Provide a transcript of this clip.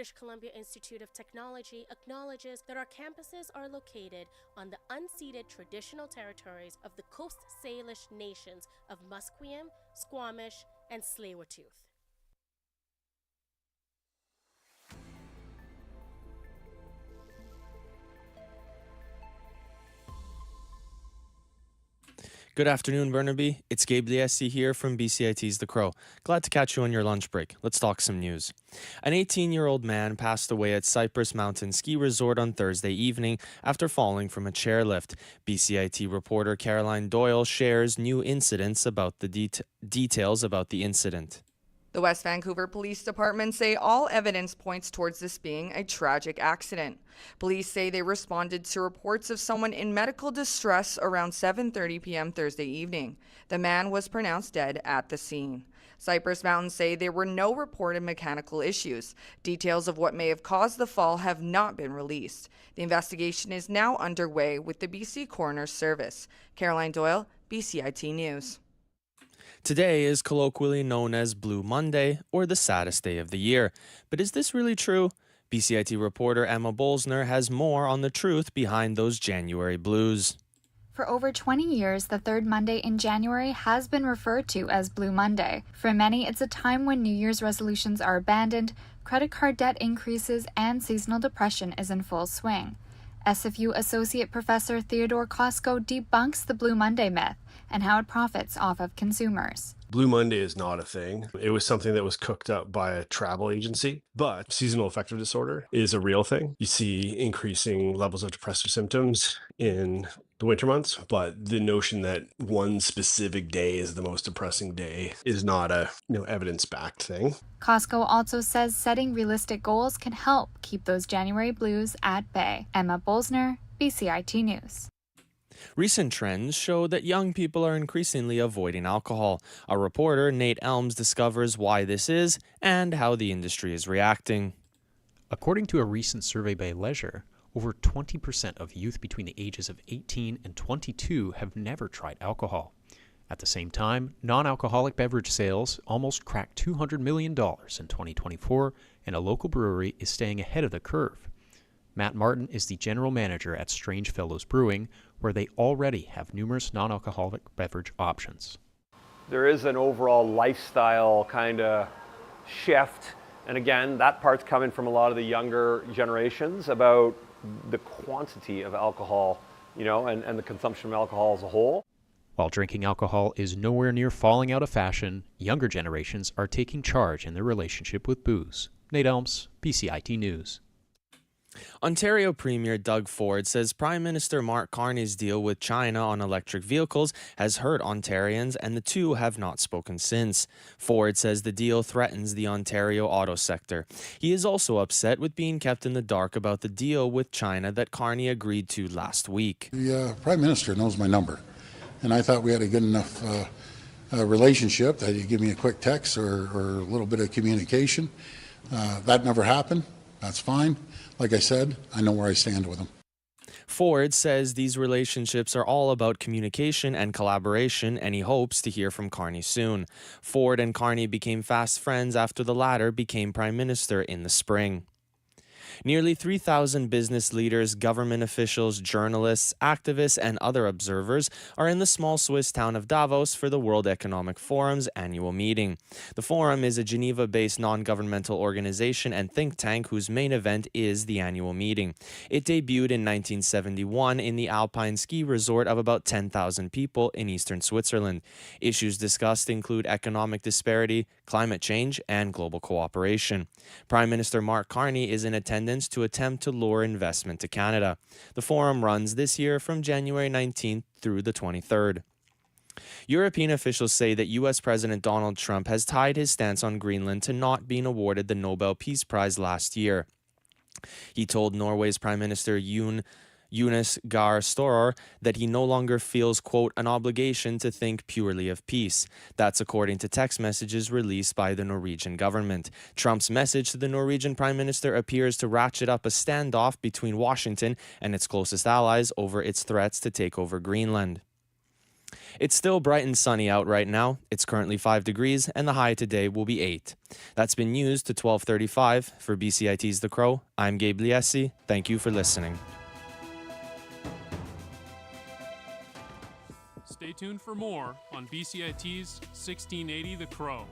British Columbia Institute of Technology acknowledges that our campuses are located on the unceded traditional territories of the Coast Salish nations of Musqueam, Squamish, and Tsleil-Waututh. Good afternoon, Burnaby. It's Gabe DSC here from BCIT's The Crow. Glad to catch you on your lunch break. Let's talk some news. An 18-year-old man passed away at Cypress Mountain Ski Resort on Thursday evening after falling from a chairlift. BCIT reporter Caroline Doyle shares new incidents about the details about the incident. The West Vancouver Police Department say all evidence points towards this being a tragic accident. Police say they responded to reports of someone in medical distress around 7:30 p.m. Thursday evening. The man was pronounced dead at the scene. Cypress Mountain say there were no reported mechanical issues. Details of what may have caused the fall have not been released. The investigation is now underway with the BC Coroner's Service. Caroline Doyle, BCIT News. Today is colloquially known as Blue Monday, or the saddest day of the year. But is this really true? BCIT reporter Emma Bolsner has more on the truth behind those January blues. For over 20 years, the third Monday in January has been referred to as Blue Monday. For many, it's a time when New Year's resolutions are abandoned, credit card debt increases, and seasonal depression is in full swing. SFU Associate Professor Theodore Costco debunks the Blue Monday myth and how it profits off of consumers. Blue Monday is not a thing. It was something that was cooked up by a travel agency, but seasonal affective disorder is a real thing. You see increasing levels of depressive symptoms in the winter months, but the notion that one specific day is the most depressing day is not a evidence-backed thing. Costco also says setting realistic goals can help keep those January blues at bay. Emma Bolsner, BCIT News. Recent trends show that young people are increasingly avoiding alcohol. Our reporter, Nate Elms, discovers why this is and how the industry is reacting. According to a recent survey by Leisure, over 20% of youth between the ages of 18 and 22 have never tried alcohol. At the same time, non-alcoholic beverage sales almost cracked $200 million in 2024, and a local brewery is staying ahead of the curve. Matt Martin is the general manager at Strange Fellows Brewing, where they already have numerous non-alcoholic beverage options. There is an overall lifestyle kind of shift, and again, that part's coming from a lot of the younger generations about the quantity of alcohol, and the consumption of alcohol as a whole. While drinking alcohol is nowhere near falling out of fashion, younger generations are taking charge in their relationship with booze. Nate Elms, BCIT News. Ontario Premier Doug Ford says Prime Minister Mark Carney's deal with China on electric vehicles has hurt Ontarians, and the two have not spoken since. Ford says the deal threatens the Ontario auto sector. He is also upset with being kept in the dark about the deal with China that Carney agreed to last week. The Prime Minister knows my number, and I thought we had a good enough relationship that he'd give me a quick text or a little bit of communication. That never happened. That's fine. Like I said, I know where I stand with him. Ford says these relationships are all about communication and collaboration, and he hopes to hear from Carney soon. Ford and Carney became fast friends after the latter became Prime Minister in the spring. Nearly 3,000 business leaders, government officials, journalists, activists, and other observers are in the small Swiss town of Davos for the World Economic Forum's annual meeting. The forum is a Geneva-based non-governmental organization and think tank whose main event is the annual meeting. It debuted in 1971 in the alpine ski resort of about 10,000 people in eastern Switzerland. Issues discussed include economic disparity, climate change, and global cooperation. Prime Minister Mark Carney is in attendance to attempt to lure investment to Canada. The forum runs this year from January 19th through the 23rd. European officials say that U.S. President Donald Trump has tied his stance on Greenland to not being awarded the Nobel Peace Prize last year. He told Norway's Prime Minister Jonas Gahr Støre that he no longer feels, quote, an obligation to think purely of peace. That's according to text messages released by the Norwegian government. Trump's message to the Norwegian Prime Minister appears to ratchet up a standoff between Washington and its closest allies over its threats to take over Greenland. It's still bright and sunny out right now. It's currently 5 degrees and the high today will be 8. That's been news to 12:35. For BCIT's The Crow, I'm Gabe Liesi. Thank you for listening. Stay tuned for more on BCIT's 1680 The Crow.